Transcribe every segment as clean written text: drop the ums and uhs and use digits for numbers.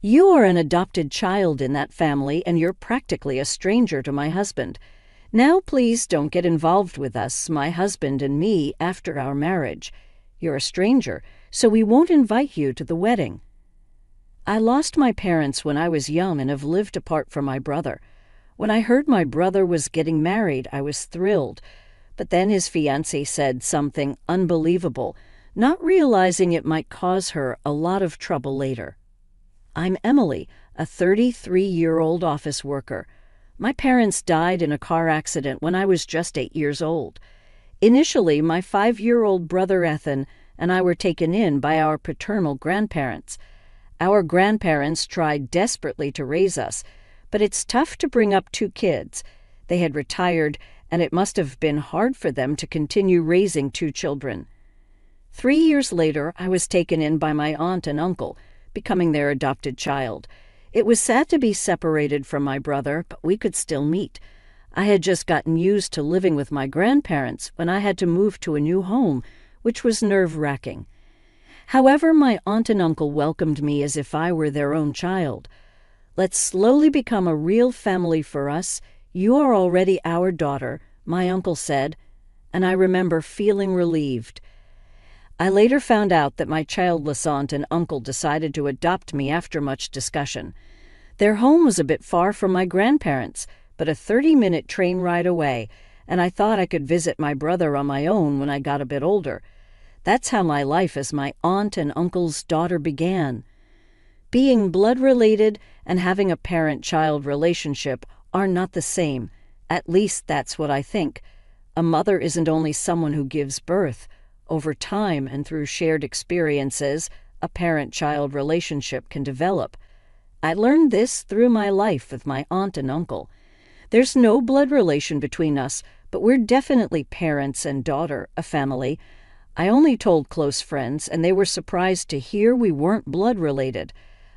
You are an adopted child in that family, and you're practically a stranger to my husband. Now please don't get involved with us, my husband and me, after our marriage. You're a stranger, so we won't invite you to the wedding." I lost my parents when I was young and have lived apart from my brother. When I heard my brother was getting married, I was thrilled. But then his fiancée said something unbelievable, not realizing it might cause her a lot of trouble later. I'm Emily, a 33-year-old office worker. My parents died in a car accident when I was just 8 years old. Initially, my 5-year-old brother Ethan and I were taken in by our paternal grandparents. Our grandparents tried desperately to raise us, but it's tough to bring up 2 kids. They had retired, and it must have been hard for them to continue raising 2 children. 3 years later, I was taken in by my aunt and uncle, becoming their adopted child. It was sad to be separated from my brother, but we could still meet. I had just gotten used to living with my grandparents when I had to move to a new home, which was nerve-wracking. However, my aunt and uncle welcomed me as if I were their own child. "Let's slowly become a real family for us. You are already our daughter," my uncle said, and I remember feeling relieved. I later found out that my childless aunt and uncle decided to adopt me after much discussion. Their home was a bit far from my grandparents, but a 30-minute train ride away, and I thought I could visit my brother on my own when I got a bit older. That's how my life as my aunt and uncle's daughter began. Being blood-related and having a parent-child relationship are not the same. At least that's what I think. A mother isn't only someone who gives birth. Over time and through shared experiences, a parent-child relationship can develop. I learned this through my life with my aunt and uncle. There's no blood relation between us, but we're definitely parents and daughter, a family. I only told close friends, and they were surprised to hear we weren't blood-related.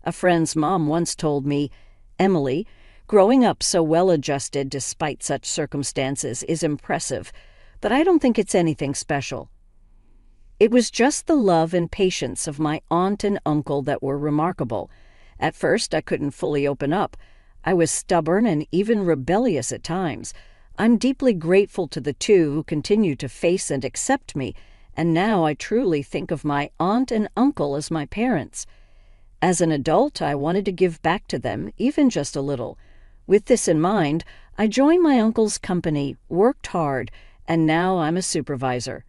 A friend's mom once told me, "Emily, growing up so well-adjusted despite such circumstances is impressive, but I don't think it's anything special." It was just the love and patience of my aunt and uncle that were remarkable. At first, I couldn't fully open up. I was stubborn and even rebellious at times. I'm deeply grateful to the 2 who continue to face and accept me, and now I truly think of my aunt and uncle as my parents. As an adult, I wanted to give back to them, even just a little. With this in mind, I joined my uncle's company, worked hard, and now I'm a supervisor.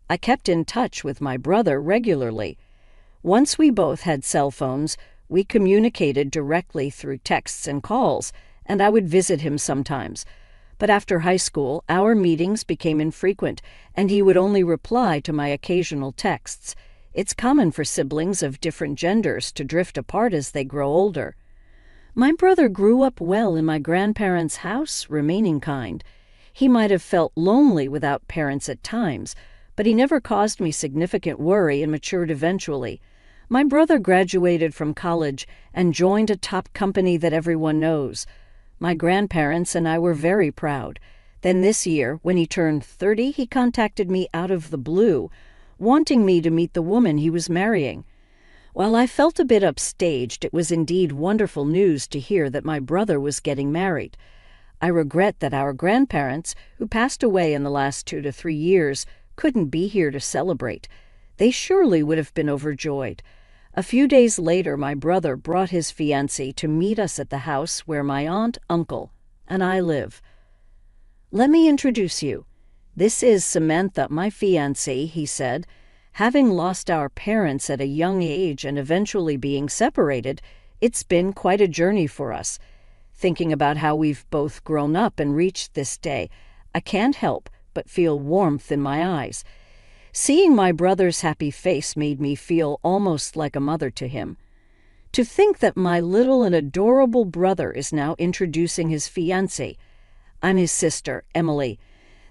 I kept in touch with my brother regularly. Once we both had cell phones, we communicated directly through texts and calls, and I would visit him sometimes. But after high school, our meetings became infrequent, and he would only reply to my occasional texts. It's common for siblings of different genders to drift apart as they grow older. My brother grew up well in my grandparents' house, remaining kind. He might have felt lonely without parents at times, but he never caused me significant worry and matured eventually. My brother graduated from college and joined a top company that everyone knows. My grandparents and I were very proud. Then this year, when he turned 30, he contacted me out of the blue, wanting me to meet the woman he was marrying. While I felt a bit upstaged, it was indeed wonderful news to hear that my brother was getting married. I regret that our grandparents, who passed away in the last 2 to 3 years, couldn't be here to celebrate. They surely would have been overjoyed. A few days later, my brother brought his fiancée to meet us at the house where my aunt, uncle, and I live. "Let me introduce you. This is Samantha, my fiancée," he said. "Having lost our parents at a young age and eventually being separated, it's been quite a journey for us. Thinking about how we've both grown up and reached this day, I can't help but feel warmth in my eyes. Seeing my brother's happy face made me feel almost like a mother to him. To think that my little and adorable brother is now introducing his fiancée. I'm his sister, Emily.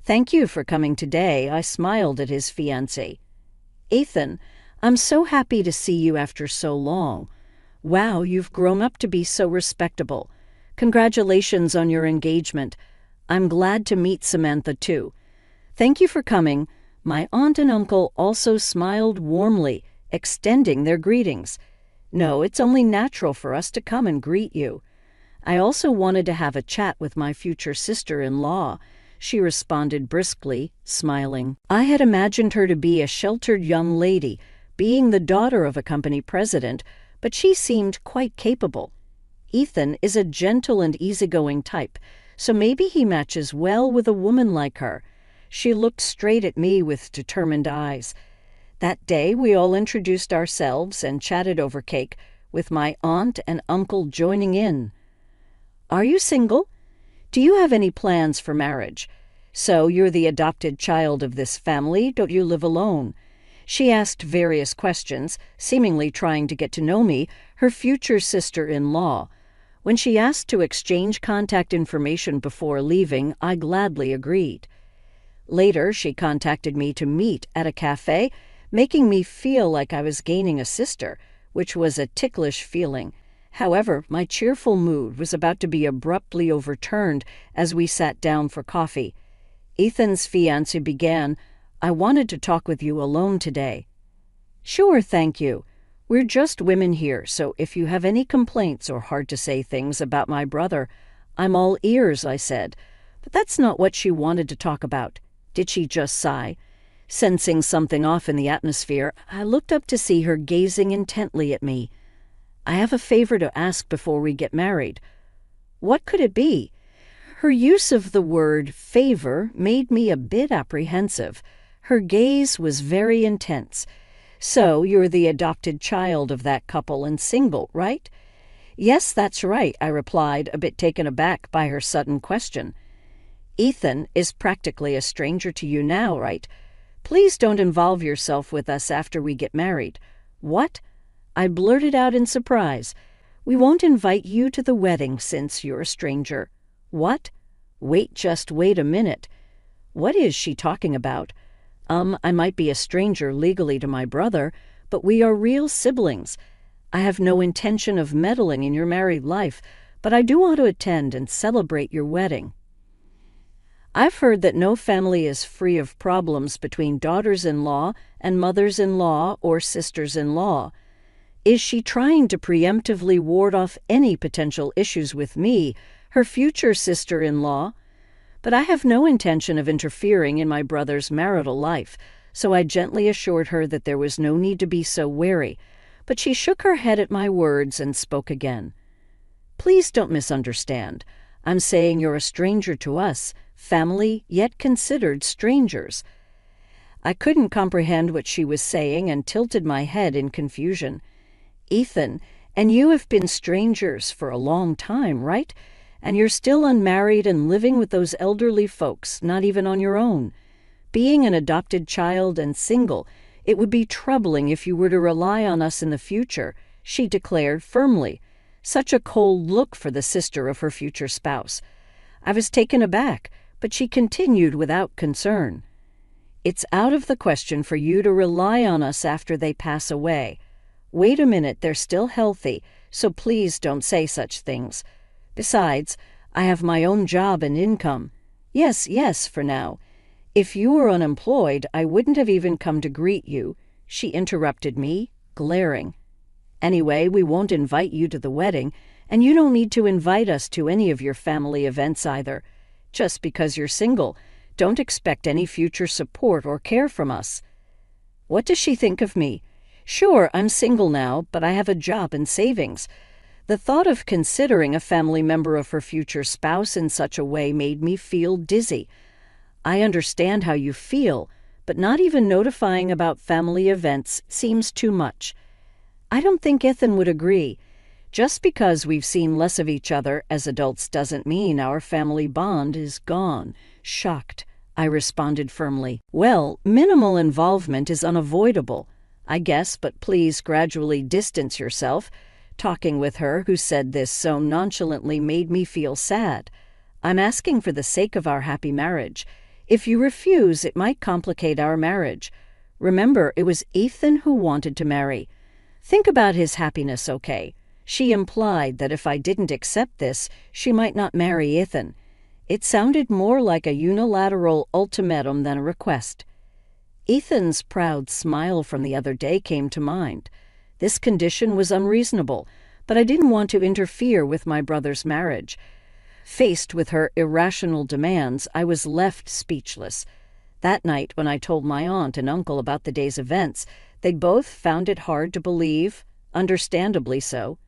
Thank you for coming today," I smiled at his fiancé. "Ethan, I'm so happy to see you after so long. Wow, you've grown up to be so respectable. Congratulations on your engagement. I'm glad to meet Samantha, too. Thank you for coming." My aunt and uncle also smiled warmly, extending their greetings. No, it's only natural for us to come and greet you. I also wanted to have a chat with my future sister-in-law, she responded briskly, smiling. I had imagined her to be a sheltered young lady, being the daughter of a company president, but she seemed quite capable. Ethan is a gentle and easygoing type, so maybe he matches well with a woman like her. She looked straight at me with determined eyes. That day we all introduced ourselves and chatted over cake, with my aunt and uncle joining in. Are you single? Do you have any plans for marriage? So you're the adopted child of this family, don't you live alone? She asked various questions, seemingly trying to get to know me, her future sister-in-law. When she asked to exchange contact information before leaving, I gladly agreed. Later, she contacted me to meet at a cafe, making me feel like I was gaining a sister, which was a ticklish feeling. However, my cheerful mood was about to be abruptly overturned as we sat down for coffee. Ethan's fiancé began, I wanted to talk with you alone today. Sure, thank you. We're just women here, so if you have any complaints or hard-to-say things about my brother, I'm all ears, I said. But that's not what she wanted to talk about. Did she just sigh? Sensing something off in the atmosphere, I looked up to see her gazing intently at me. I have a favor to ask before we get married. What could it be? Her use of the word favor made me a bit apprehensive. Her gaze was very intense. So you're the adopted child of that couple and single, right? Yes, that's right, I replied, a bit taken aback by her sudden question. Ethan is practically a stranger to you now, right? Please don't involve yourself with us after we get married. What? I blurted out in surprise. We won't invite you to the wedding since you're a stranger. What? Just wait a minute. What is she talking about? I might be a stranger legally to my brother, but we are real siblings. I have no intention of meddling in your married life, but I do want to attend and celebrate your wedding. I've heard that no family is free of problems between daughters-in-law and mothers-in-law or sisters-in-law. Is she trying to preemptively ward off any potential issues with me, her future sister-in-law? But I have no intention of interfering in my brother's marital life, so I gently assured her that there was no need to be so wary. But she shook her head at my words and spoke again. Please don't misunderstand. I'm saying you're a stranger to us, family, yet considered strangers. I couldn't comprehend what she was saying and tilted my head in confusion. Ethan, and you have been strangers for a long time, right? And you're still unmarried and living with those elderly folks, not even on your own. Being an adopted child and single, it would be troubling if you were to rely on us in the future, she declared firmly. Such a cold look for the sister of her future spouse. I was taken aback, but she continued without concern. It's out of the question for you to rely on us after they pass away. Wait a minute, they're still healthy, so please don't say such things. Besides, I have my own job and income. Yes, for now. If you were unemployed, I wouldn't have even come to greet you, she interrupted me, glaring. Anyway, we won't invite you to the wedding, and you don't need to invite us to any of your family events either. Just because you're single, don't expect any future support or care from us. What does she think of me? Sure, I'm single now, but I have a job and savings. The thought of considering a family member of her future spouse in such a way made me feel dizzy. I understand how you feel, but not even notifying about family events seems too much. I don't think Ethan would agree. Just because we've seen less of each other as adults doesn't mean our family bond is gone. Shocked, I responded firmly. Well, minimal involvement is unavoidable, I guess, but please gradually distance yourself. Talking with her who said this so nonchalantly made me feel sad. I'm asking for the sake of our happy marriage. If you refuse, it might complicate our marriage. Remember, it was Ethan who wanted to marry. Think about his happiness, okay? She implied that if I didn't accept this, she might not marry Ethan. It sounded more like a unilateral ultimatum than a request. Ethan's proud smile from the other day came to mind. This condition was unreasonable, but I didn't want to interfere with my brother's marriage. Faced with her irrational demands, I was left speechless. That night, when I told my aunt and uncle about the day's events, they both found it hard to believe, understandably so.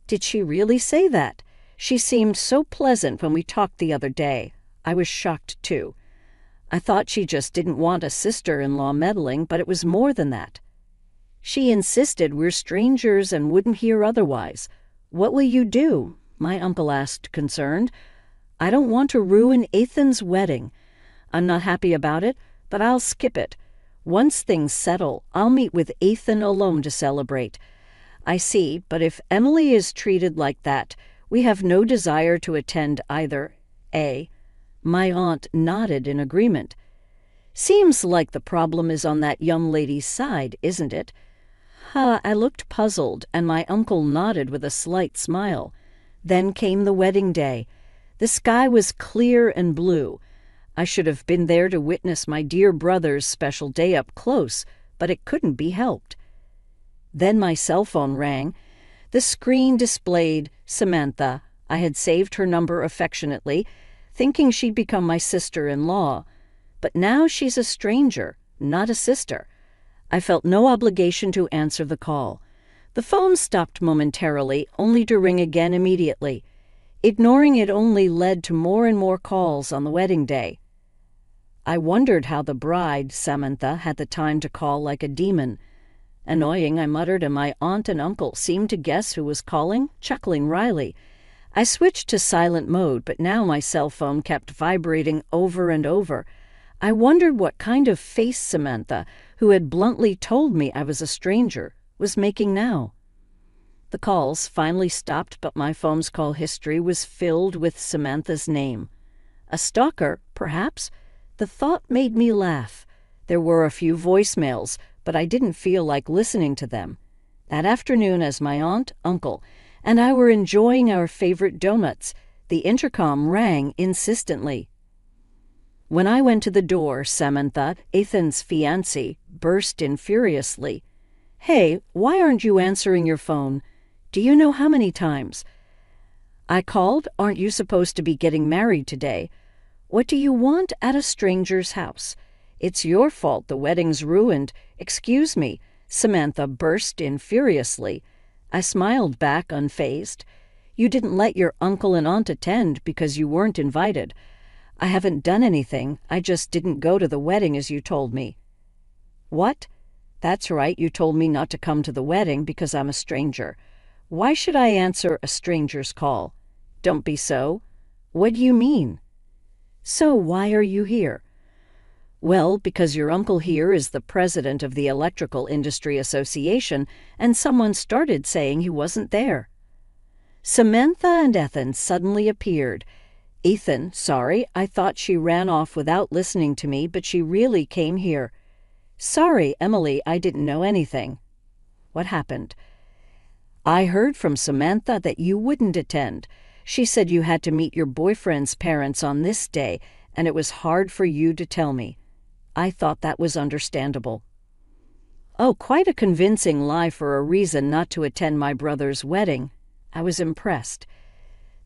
Did she really say that? She seemed so pleasant when we talked the other day. I was shocked, too. I thought she just didn't want a sister-in-law meddling, but it was more than that. She insisted we're strangers and wouldn't hear otherwise. What will you do? My uncle asked, concerned. I don't want to ruin Ethan's wedding. I'm not happy about it, but I'll skip it. Once things settle, I'll meet with Ethan alone to celebrate. I see, but if Emily is treated like that, we have no desire to attend either. My aunt nodded in agreement. Seems like the problem is on that young lady's side, isn't it? I looked puzzled, and my uncle nodded with a slight smile. Then came the wedding day. The sky was clear and blue. I should have been there to witness my dear brother's special day up close, but it couldn't be helped. Then my cell phone rang. The screen displayed Samantha. I had saved her number affectionately, thinking she'd become my sister-in-law. But now she's a stranger, not a sister. I felt no obligation to answer the call. The phone stopped momentarily, only to ring again immediately. Ignoring it only led to more and more calls on the wedding day. I wondered how the bride, Samantha, had the time to call like a demon. Annoying, I muttered, and my aunt and uncle seemed to guess who was calling, chuckling wryly. I switched to silent mode, but now my cell phone kept vibrating over and over. I wondered what kind of face Samantha, who had bluntly told me I was a stranger, was making now. The calls finally stopped, but my phone's call history was filled with Samantha's name. A stalker, perhaps? The thought made me laugh. There were a few voicemails, but I didn't feel like listening to them. That afternoon, as my aunt, uncle, and I were enjoying our favorite donuts, the intercom rang insistently. When I went to the door, Samantha, Ethan's fiancée, burst in furiously. Hey, why aren't you answering your phone? Do you know how many times? I called. Aren't you supposed to be getting married today? What do you want at a stranger's house? It's your fault the wedding's ruined. Excuse me, Samantha burst in furiously. I smiled back, unfazed. You didn't let your uncle and aunt attend because you weren't invited. I haven't done anything. I just didn't go to the wedding as you told me. What? That's right, you told me not to come to the wedding because I'm a stranger. Why should I answer a stranger's call? Don't be so. What do you mean? So why are you here? Well, because your uncle here is the president of the Electrical Industry Association, and someone started saying he wasn't there. Samantha and Ethan suddenly appeared. Ethan, sorry, I thought she ran off without listening to me, but she really came here. Sorry, Emily, I didn't know anything. What happened? I heard from Samantha that you wouldn't attend. She said you had to meet your boyfriend's parents on this day, and it was hard for you to tell me. I thought that was understandable. Oh, quite a convincing lie for a reason not to attend my brother's wedding. I was impressed.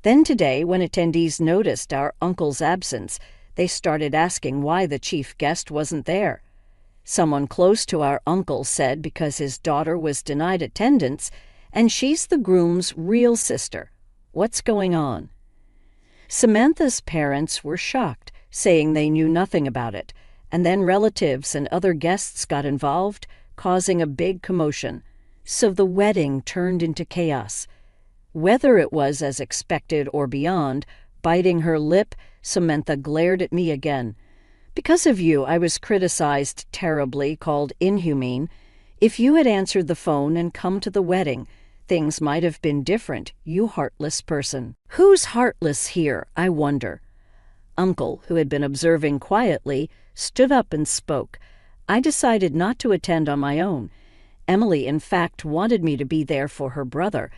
Then today, when attendees noticed our uncle's absence, they started asking why the chief guest wasn't there. Someone close to our uncle said because his daughter was denied attendance, and she's the groom's real sister. What's going on? Samantha's parents were shocked, saying they knew nothing about it, and then relatives and other guests got involved, causing a big commotion. So the wedding turned into chaos. Whether it was as expected or beyond, biting her lip, Samantha glared at me again. Because of you, I was criticized terribly, called inhumane. If you had answered the phone and come to the wedding, things might have been different, you heartless person. Who's heartless here, I wonder? Uncle, who had been observing quietly, stood up and spoke. I decided not to attend on my own. Emily, in fact, wanted me to be there for her brother.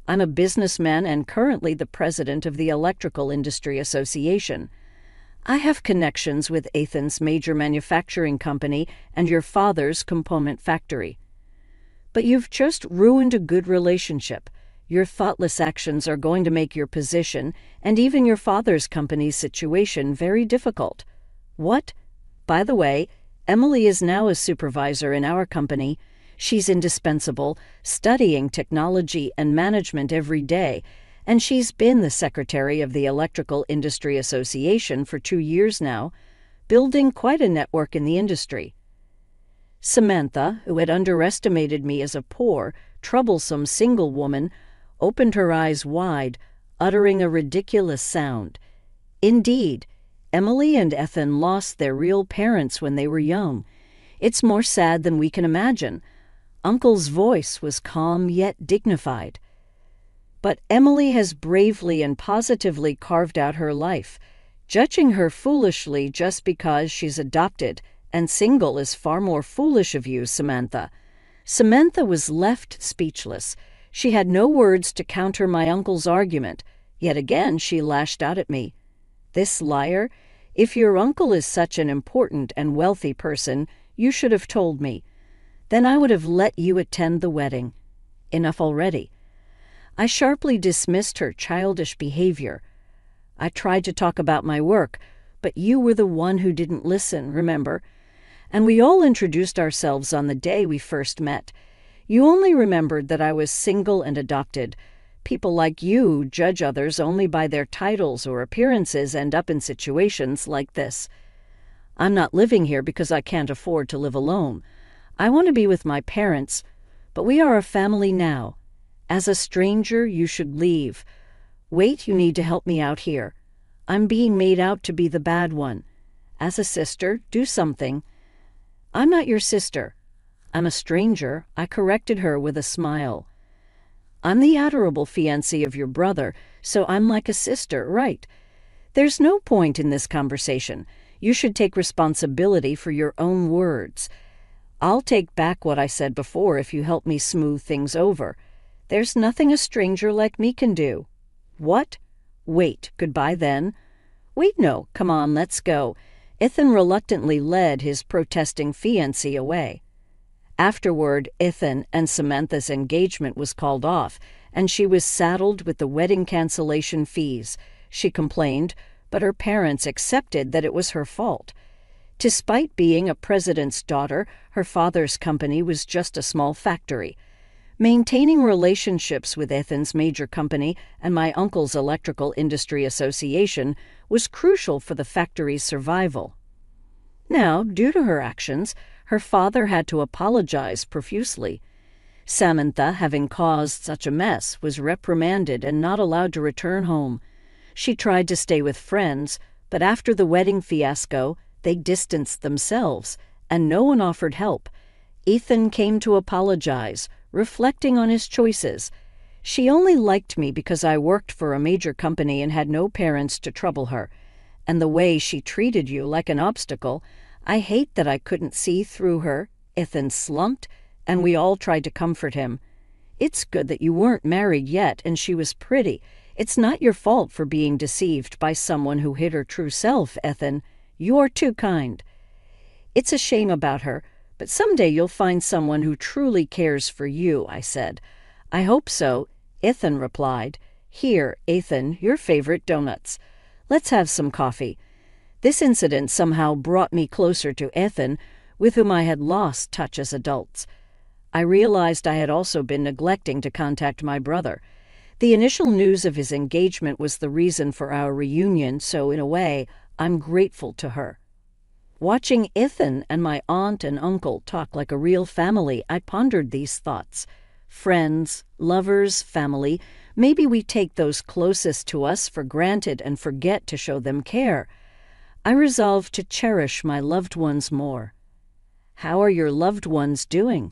I'm a businessman and currently the president of the Electrical Industry Association. I have connections with Ethan's major manufacturing company and your father's component factory. But you've just ruined a good relationship. Your thoughtless actions are going to make your position, and even your father's company's situation, very difficult. What? By the way, Emily is now a supervisor in our company. She's indispensable, studying technology and management every day, and she's been the secretary of the Electrical Industry Association for 2 years now, building quite a network in the industry. Samantha, who had underestimated me as a poor, troublesome single woman, opened her eyes wide, uttering a ridiculous sound. Indeed, Emily and Ethan lost their real parents when they were young. It's more sad than we can imagine. Uncle's voice was calm yet dignified. But Emily has bravely and positively carved out her life. Judging her foolishly just because she's adopted and single is far more foolish of you, Samantha. Samantha was left speechless. She had no words to counter my uncle's argument. Yet again she lashed out at me. This liar! If your uncle is such an important and wealthy person, you should have told me. Then I would have let you attend the wedding. Enough already. I sharply dismissed her childish behavior. I tried to talk about my work, but you were the one who didn't listen, remember? And we all introduced ourselves on the day we first met. You only remembered that I was single and adopted. People like you judge others only by their titles or appearances end up in situations like this. I'm not living here because I can't afford to live alone. I want to be with my parents, but we are a family now. As a stranger, you should leave. Wait, you need to help me out here. I'm being made out to be the bad one. As a sister, do something. I'm not your sister. I'm a stranger, I corrected her with a smile. I'm the adorable fiancée of your brother, so I'm like a sister, right? There's no point in this conversation. You should take responsibility for your own words. I'll take back what I said before if you help me smooth things over. There's nothing a stranger like me can do. What? Wait, goodbye then. Wait, no, come on, let's go. Ethan reluctantly led his protesting fiancé away. Afterward, Ethan and Samantha's engagement was called off, and she was saddled with the wedding cancellation fees. She complained, but her parents accepted that it was her fault. Despite being a president's daughter, her father's company was just a small factory. Maintaining relationships with Ethan's major company and my uncle's Electrical Industry Association was crucial for the factory's survival. Now, due to her actions, her father had to apologize profusely. Samantha, having caused such a mess, was reprimanded and not allowed to return home. She tried to stay with friends, but after the wedding fiasco, they distanced themselves, and no one offered help. Ethan came to apologize, reflecting on his choices. She only liked me because I worked for a major company and had no parents to trouble her. And the way she treated you like an obstacle, I hate that I couldn't see through her. Ethan slumped, and we all tried to comfort him. It's good that you weren't married yet, and she was pretty. It's not your fault for being deceived by someone who hid her true self, Ethan. You're too kind. It's a shame about her, but someday you'll find someone who truly cares for you, I said. I hope so, Ethan replied. Here, Ethan, your favorite donuts. Let's have some coffee. This incident somehow brought me closer to Ethan, with whom I had lost touch as adults. I realized I had also been neglecting to contact my brother. The initial news of his engagement was the reason for our reunion, so in a way, I'm grateful to her. Watching Ethan and my aunt and uncle talk like a real family, I pondered these thoughts. Friends, lovers, family, maybe we take those closest to us for granted and forget to show them care. I resolved to cherish my loved ones more. How are your loved ones doing?